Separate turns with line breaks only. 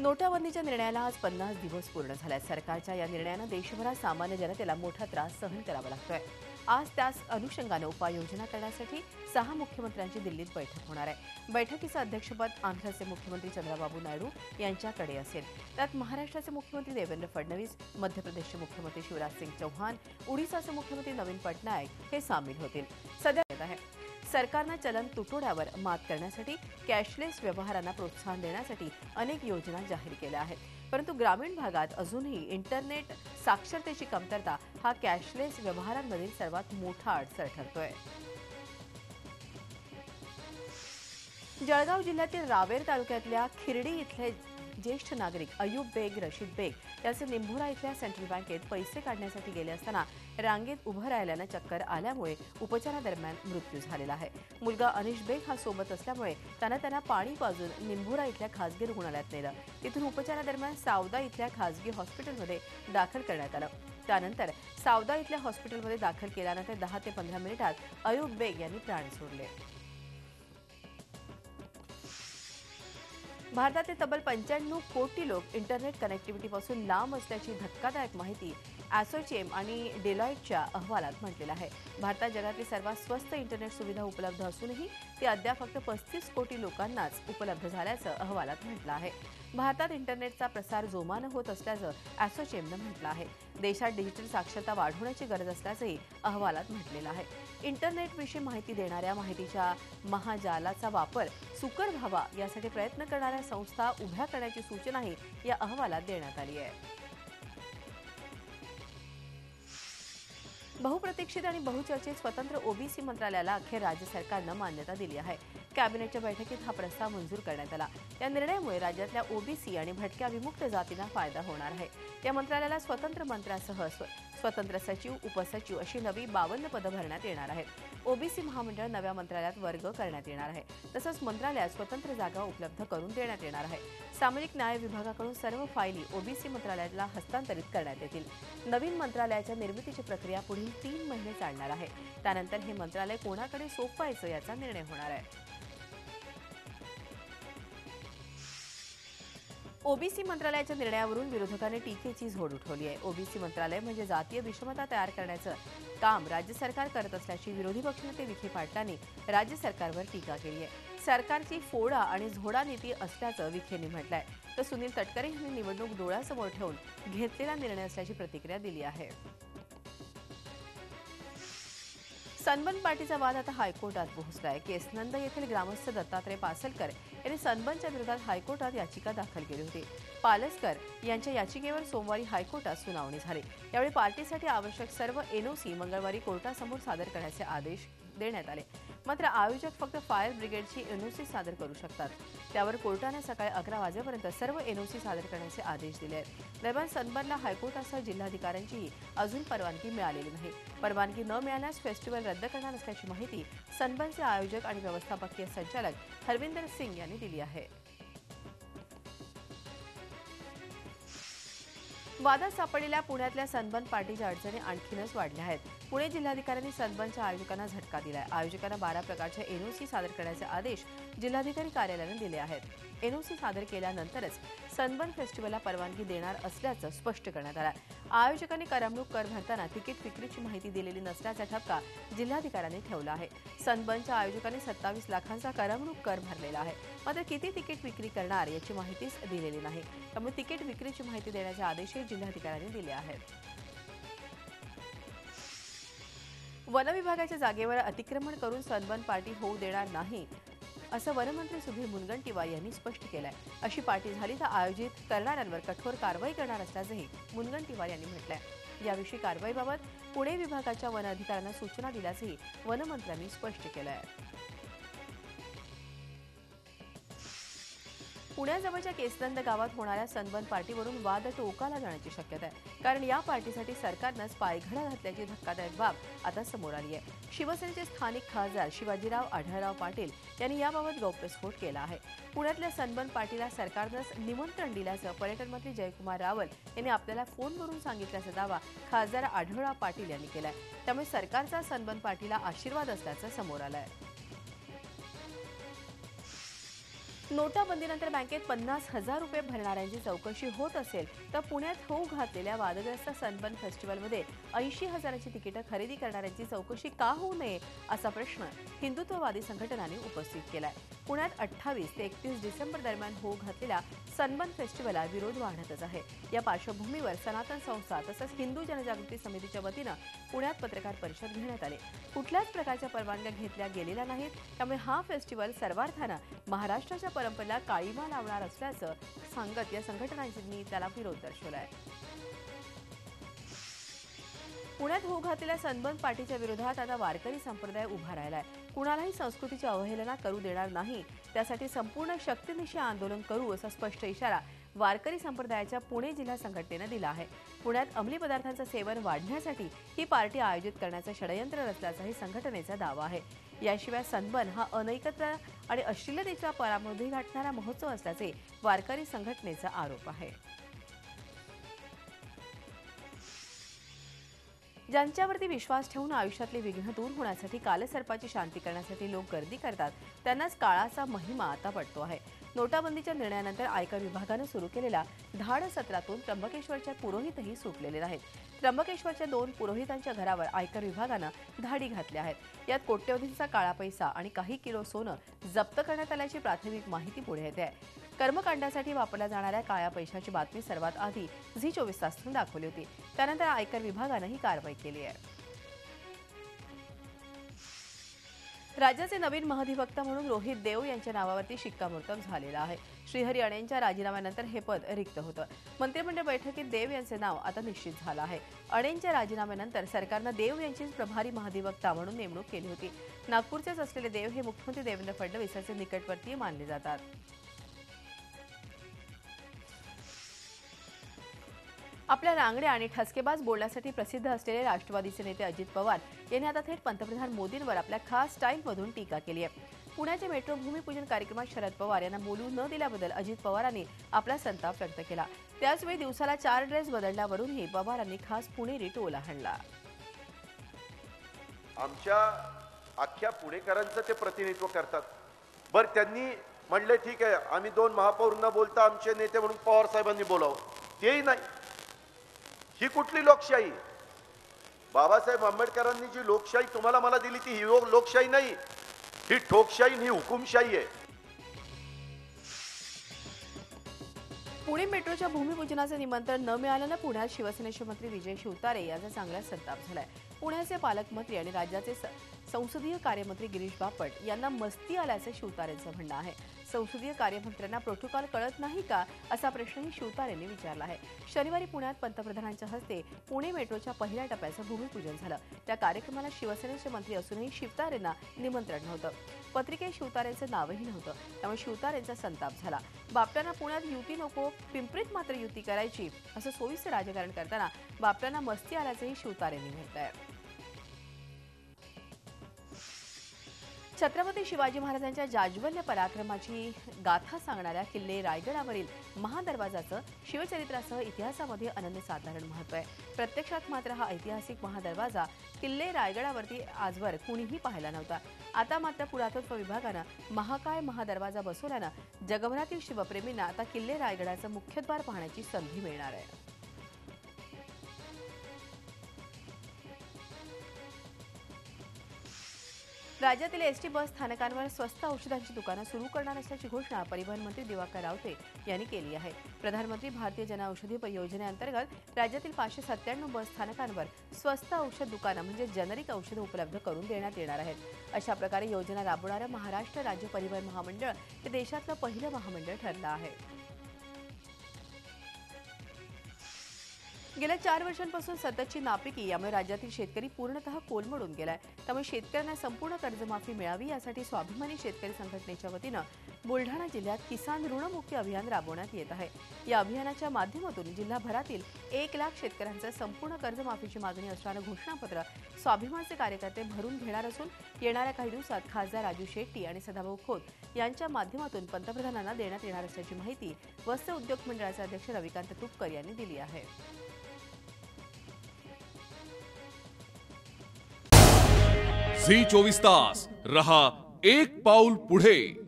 नोटाबंदीच्या निर्णयाला आज 50 दिवस पूर्ण झाले आहेत। सरकारच्या या निर्णयाने देशभरात सामान्य जनतेला मोठा त्रास सहन करावा लागतोय। आज त्याच अनुषंगाने उपाययोजना करण्यासाठी 6 मुख्यमंत्र्यांची दिल्लीत बैठक होणार आहे। बैठकीचं अध्यक्षपद आंध्रचे मुख्यमंत्री चंद्रबाबू नायडू यांच्याकडे असेल। त्यात महाराष्ट्राचे मुख्यमंत्री देवेंद्र फडणवीस, मध्य प्रदेशचे मुख्यमंत्री शिवराज सिंग चौहान, ओडिशाचे मुख्यमंत्री नवीन पटनायक हे सामील होतील। सध्या सरकारनं चलन तुटवड्यावर मात करण्यासाठी कॅशलेस व्यवहारांना प्रोत्साहन देण्यासाठी अनेक योजना जाहीर केल्या आहेत। परंतु ग्रामीण भागात अजूनही इंटरनेट साक्षरतेची कमतरता हा कॅशलेस व्यवहारांमधील सर्वात मोठा अडसर ठरतोय। जळगाव जिल्ह्यातील रावेर तालुक्यातल्या खिरडी इथले ज्येष्ठ नागरिक अयूब बेग रशीद बेग याचे निंभोरा इथल्या सेंट्रल बँकेत पैसे काढण्यासाठी गेले असताना रांगेत उभं राहिल्यानं चक्कर आल्यामुळे उपचारादरम्यान मृत्यू झालेला आहे। मुलगा अनिश बेग हा सोबत असल्यामुळे त्यांना पाणी पाजून निंभोरा इथल्या खासगी रुग्णालयात नेलं। तिथून उपचारादरम्यान सावदा इथल्या खासगी हॉस्पिटलमध्ये दाखल करण्यात आलं। त्यानंतर सावदा इथल्या हॉस्पिटलमध्ये दाखल केल्यानंतर 10 ते 15 मिनिटात अयूब बेग यांनी प्राण सोडले। भारतातले तब्बल 95 कोटी लोक इंटरनेट कनेक्टिव्हिटीपासून लांब असल्याची धक्कादायक माहिती ॲसोचेम आणि डेलॉइटच्या अहवालात म्हटलेलं आहे। भारतात जगातली सर्वात स्वस्त इंटरनेट सुविधा उपलब्ध असूनही ती अद्याप फक्त 35 कोटी लोकांनाच उपलब्ध झाल्याचं अहवालात म्हटलं आहे। भारतात इंटरनेटचा प्रसार जोमानं होत असल्याचं ॲसोचेमनं म्हटलं आहे। देशात डिजिटल साक्षरता वाढवण्याची गरज असल्याचंही अहवालात म्हटलेलं आहे। इंटरनेटविषयी माहिती देणाऱ्या माहितीच्या महाजालाचा वापर सुकर व्हावा यासाठी प्रयत्न करणाऱ्या संस्था उभ्या करण्याची सूचनाही या अहवालात देण्यात आली आहे। बहुप्रतीक्षित आणि बहुचर्चित स्वतंत्र ओबीसी मंत्रालयाला अखेर राज्य सरकारनं मान्यता दिली आहे। कॅबिनेटच्या बैठकीत हा प्रस्ताव मंजूर करण्यात आला। या निर्णयामुळे राज्यातल्या ओबीसी आणि भटक्या विमुक्त जातींना फायदा होणार आहे। या मंत्रालयाला स्वतंत्र मंत्र्यासह स्वतंत्र सचिव, उपसचिव अशी नवी 52 पदं भरण्यात येणार आहेत। ओबीसी महामंडळ नव्या मंत्रालयात वर्ग करण्यात येणार आहे। तसंच मंत्रालयात स्वतंत्र जागा उपलब्ध करून देण्यात येणार आहे। सामाजिक न्याय विभागाकडून सर्व फायली ओबीसी मंत्रालयाला हस्तांतरित करण्यात येतील। नवीन मंत्रालयाच्या निर्मितीची प्रक्रिया पुढील 3 महिने चालणार आहे। त्यानंतर हे मंत्रालय कोणाकडे सोपवायचं याचा निर्णय होणार आहे। ओबीसी मंत्रालयाच्या निर्णयावरून विरोधकांनी टीकेची झोड उठवली आहे। ओबीसी मंत्रालय म्हणजे जातीय विषमता तयार करण्याचं काम राज्य सरकार करत असल्याची विरोधी पक्षनेते विखे पाटलांनी राज्य सरकारवर टीका केली आहे। सरकारची फोडा आणि झोडा नीती असल्याचं विखेंनी म्हटलंय। तर सुनील तटकरे यांनी निवडणूक डोळ्यासमोर ठेवून घेतलेला निर्णय असल्याची प्रतिक्रिया दिली आहे। सनबर्न पार्टीचा वाद आता हायकोर्टात पोहोचलाय। केसनंद येथील ग्रामस्थ दत्तात्रय पासलकर यांनी सनबर्नच्या विरोधात हायकोर्टात याचिका दाखल केली होती। पालसकर यांच्या याचिकेवर सोमवारी हायकोर्टात सुनावणी झाली। यावेळी पार्टीसाठी आवश्यक सर्व एनओसी मंगळवारी कोर्टासमोर सादर करण्याचे आदेश देण्यात आले। मात्र आयोजक फक्त फायर ब्रिगेडची एनओसी सादर करू शकतात। त्यावर कोर्टाने सकाळी 11 वाजेपर्यंत सर्व एनओसी सादर करण्याचे आदेश दिले आहेत। दरम्यान सनबर्नला हायकोर्टासह जिल्हाधिकाऱ्यांचीही अजून परवानगी मिळालेली नाही। परवानगी न मिळाल्यास फेस्टिवल रद्द करणार असल्याची माहिती सनबर्नचे आयोजक आणि व्यवस्थापकीय संचालक हरविंदर सिंग यांनी दिली आहे। वादात सापडलेल्या पुण्यातल्या सनबर्न पार्टीच्या अडचणी आणखीनच वाढल्या आहेत। पुणे जिल्हाधिकाऱ्यांनी सनबर्नच्या आयोजकांना झटका दिलाय। आयोजकांना 12 प्रकारच्या एनओसी सादर करण्याचे आदेश जिल्हाधिकारी कार्यालयाने दिले आहेत। एनओसी सादर केल्यानंतरच सनबर्न फेस्टिवलला परवानगी देणार असल्याचं स्पष्ट करण्यात आलं। आयोजकांनी करमणूक कर भरताना तिकीट विक्रीची माहिती दिलेली नसल्याचा ठपका जिल्हाधिकाऱ्यांनी ठेवला आहे। सनबर्नच्या आयोजकांनी 27 लाखांचा करमणूक कर भरलेला आहे। मात्र किती तिकीट विक्री करणार याची माहितीच दिलेली नाही। त्यामुळे तिकीट विक्रीची माहिती देण्याचे आदेशही जिल्हाधिकाऱ्यांनी दिले आहेत। वन विभागाच्या जागेवर अतिक्रमण करून सनबर्न पार्टी होऊ देणार नाही असं वनमंत्री सुधीर मुनगंटीवार यांनी स्पष्ट केलंय। अशी पार्टी झाली तर आयोजित करणाऱ्यांवर कठोर कारवाई करणार असल्याचंही मुनगंटीवार यांनी म्हटलंय। याविषयी कारवाईबाबत पुणे विभागाच्या वन अधिकाऱ्यांना सूचना दिल्याचंही वनमंत्र्यांनी स्पष्ट केलंय। पुण्याजवळच्या केसनंद गावात होणाऱ्या सनबर्न पार्टीवरून वाद टोकाला जाण्याची शक्यता आहे। कारण या पार्टीसाठी सरकारनंच पायघडा घातल्याची धक्कादायक बाब आता समोर आली आहे। शिवसेनेचे स्थानिक खासदार शिवाजीराव आढळराव पाटील यांनी याबाबत गौप्यस्फोट केला आहे। पुण्यातल्या सनबर्न पार्टीला सरकारनंच निमंत्रण दिल्याचं पर्यटन मंत्री जयकुमार रावल यांनी आपल्याला फोनवरून सांगितल्याचा दावा खासदार आढळराव पाटील यांनी केलाय। त्यामुळे सरकारचा सनबर्न पार्टीला आशीर्वाद असल्याचं समोर आलंय। नोटाबंदीनंतर बँकेत 50,000 रुपये भरणाऱ्यांची चौकशी होत असेल तर पुण्यात होऊ घातलेल्या वादग्रस्त सनबर्न फेस्टिवलमध्ये 80,000ची तिकीटं खरेदी करणाऱ्यांची चौकशी का होऊ नये असा प्रश्न हिंदुत्ववादी संघटनांनी उपस्थित केलाय। पुण्यात 28 ते 31 डिसेंबर दरम्यान होऊ घातलेल्या सनबर्न फेस्टिवलला विरोध वाढतच आहे। या पार्श्वभूमीवर सनातन संस्था तसंच हिंदू जनजागृती समितीच्या वतीनं पुण्यात पत्रकार परिषद घेण्यात आली। कुठल्याच प्रकारच्या परवानग्या घेतल्या गेलेल्या नाहीत, त्यामुळे हा फेस्टिवल सर्वार्थानं महाराष्ट्राच्या परंपरेला काळीमा लावणार असल्याचं सांगत या संघटनांनी त्याला विरोध दर्शवलाय। पुण्यात होऊ घातलेल्या सनबर्न पार्टीच्या विरोधात आता वारकरी संप्रदाय उभा राहिलाय। कुणालाही संस्कृतीची अवहेलना करू देणार नाही, त्यासाठी संपूर्ण शक्तीनिशी आंदोलन करू असा स्पष्ट इशारा वारकरी संप्रदायाच्या पुणे जिल्हा संघटनेनं दिला आहे। पुण्यात अंमली पदार्थांचं सेवन वाढण्यासाठी ही पार्टी आयोजित करण्याचं षडयंत्र रचल्याचाही संघटनेचा दावा आहे। याशिवाय सनबर्न हा अनैतिकता आणि अश्लीलतेचा परामोदी गाठणारा महोत्सव असल्याचे वारकरी संघटनेचा आरोप आहे। ज्यांच्यावरती विश्वास ठेवून आयुष्यातले विघ्न दूर होण्यासाठी कालसर्पाची शांती करण्यासाठी लोक गर्दी करतात, त्यांनाच काळाचा महिमा आता पडतो आहे। नोटाबंदीच्या निर्णयानंतर आयकर विभागानं सुरू केलेल्या धाड सत्रातून त्र्यंबकेश्वरच्या पुरोहितही सुटलेले नाहीत। त्र्यंबकेश्वरच्या 2 पुरोहितांच्या घरावर आयकर विभागानं धाडी घातल्या आहेत। यात कोट्यवधींचा काळा पैसा आणि काही किलो सोनं जप्त करण्यात आल्याची प्राथमिक माहिती पुढे येते आहे। कर्मकांडासाठी वापरल्या जाणाऱ्या काळ्या पैशाची बातमी सर्वात आधी झी24 तासनं दाखवली होती, त्यानंतर आयकर विभागानं ही कारवाई केली आहे। राज्याचे नवीन महाधिवक्ता म्हणून रोहित देव यांच्या नावावरती शिक्कामोर्तब झालेला आहे। श्रीहरी अणेंच्या राजीनाम्यानंतर हे पद रिक्त होतं। मंत्रिमंडळ बैठकीत देव यांचे नाव आता निश्चित झालं आहे। अणेंच्या राजीनाम्यानंतर सरकारनं देव यांचीच प्रभारी महाधिवक्ता म्हणून नेमणूक केली होती। नागपूरचेच असलेले देव हे मुख्यमंत्री देवेंद्र फडणवीस यांचे निकटवर्तीय मानले जातात। आपल्या रांगड्या आणि ठसकेबाज बोलण्यासाठी प्रसिद्ध असलेले राष्ट्रवादीचे नेते अजित पवार यांनी आता थेट पंतप्रधान मोदींवर आपल्या खास स्टाईलमधून टीका केली आहे। पुण्याच्या मेट्रो भूमिपूजन कार्यक्रमात शरद पवार यांना बोलू न दिल्याबद्दल अजित पवारांनी आपला संताप व्यक्त केला। त्याचवेळी दिवसाला 4 ड्रेस बदलण्यावरूनही पवारांनी खास पुणेरी टोला हाणला।
आमच्या अख्ख्या पुणेकरांचं ते प्रतिनिधित्व करतात। बरं, त्यांनी म्हणले ठीक आहे, आम्ही 2 महापौरांना बोलता आमचे नेते म्हणून पवार साहेबांनी बोलावं, तेही नाही। ही कुठली लोकशाही? बाबासाहेब आंबेडकरांनी जी लोकशाही तुम्हाला मला दिली ती ही लोकशाही नाही, ही ठोकशाही, ही हुकुमशाही आहे।
पुणे मेट्रोच्या भूमिपूजनाचे निमंत्रण न मिळाल्यानं पुण्यात शिवसेनेचे मंत्री विजय शिवतारे यांचा चांगला संताप झालाय। पुण्याचे पालकमंत्री आणि राज्याचे संसदीय कार्यमंत्री गिरीश बापट यांना मस्ती आल्याचे शिवतारेंचं म्हणणं आहे। संसदीय कार्यमंत्र्यांना प्रोटोकॉल कळत नाही का असा प्रश्नही शिवतारेंनी विचारला आहे। शनिवारी पुण्यात पंतप्रधानांच्या हस्ते पुणे मेट्रोच्या पहिल्या टप्प्याचं भूमिपूजन झालं। त्या कार्यक्रमाला शिवसेनेचे मंत्री असूनही शिवतारेंना निमंत्रण नव्हतं। पत्रिकेत शिवतारेंचं नावही नव्हतं, त्यामुळे शिवतारेंचा संताप झाला। बापटांना पुण्यात युती नको, पिंपरीत मात्र युती करायची असं सोयीचं राजकारण करताना बापटांना मस्ती आल्याचंही शिवतारेंनी म्हटलंय। छत्रपती शिवाजी महाराजांच्या जाज्वल्य पराक्रमाची गाथा सांगणाऱ्या किल्ले रायगडावरील महादरवाजाचं शिवचरित्रासह इतिहासामध्ये अनन्यसाधारण महत्त्व आहे। प्रत्यक्षात मात्र हा ऐतिहासिक महादरवाजा किल्ले रायगडावरती आजवर कुणीही पाहिला नव्हता। आता मात्र पुरातत्व विभागानं महाकाय महादरवाजा बसवल्यानं जगभरातील शिवप्रेमींना आता किल्ले रायगडाचं मुख्यद्वार पाहण्याची संधी मिळणार आहे। राज्यातील एसटी बस स्थानकांवर स्वस्त औषधांची दुकानं सुरू करणार असल्याची घोषणा परिवहन मंत्री दिवाकर रावते यांनी केली आहे। प्रधानमंत्री भारतीय जनऔषधी योजनेअंतर्गत राज्यातील 597 बस स्थानकांवर स्वस्त औषध दुकानं म्हणजे जेनेरिक औषधं उपलब्ध करून देण्यात येणार आहेत। अशा प्रकारे योजना राबवणारं महाराष्ट्र राज्य परिवहन महामंडळ हे देशातलं पहिलं महामंडळ ठरलं आहे। गेल्या 4 वर्षांपासून सततची नापिकी यामुळे राज्यातील शेतकरी पूर्णतः कोलमडून गेलाय। त्यामुळे शेतकऱ्यांना संपूर्ण कर्जमाफी मिळावी यासाठी स्वाभिमानी शेतकरी संघटनेच्या वतीनं बुलढाणा जिल्ह्यात किसान ऋणमुक्ती अभियान राबवण्यात येत आहे। या अभियानाच्या माध्यमातून जिल्हाभरातील 1 लाख शेतकऱ्यांचं संपूर्ण कर्जमाफीची मागणी असणारं घोषणापत्र स्वाभिमानचे कार्यकर्ते भरून घेणार असून येणाऱ्या काही दिवसात खासदार राजू शेट्टी आणि सदाभाऊ खोत यांच्या माध्यमातून पंतप्रधानांना देण्यात येणार असल्याची माहिती वस्त्र उद्योग मंडळाचे अध्यक्ष रविकांत तुपकर यांनी दिली आहे।
झी 24 तास रहा एक पाऊल पुढे।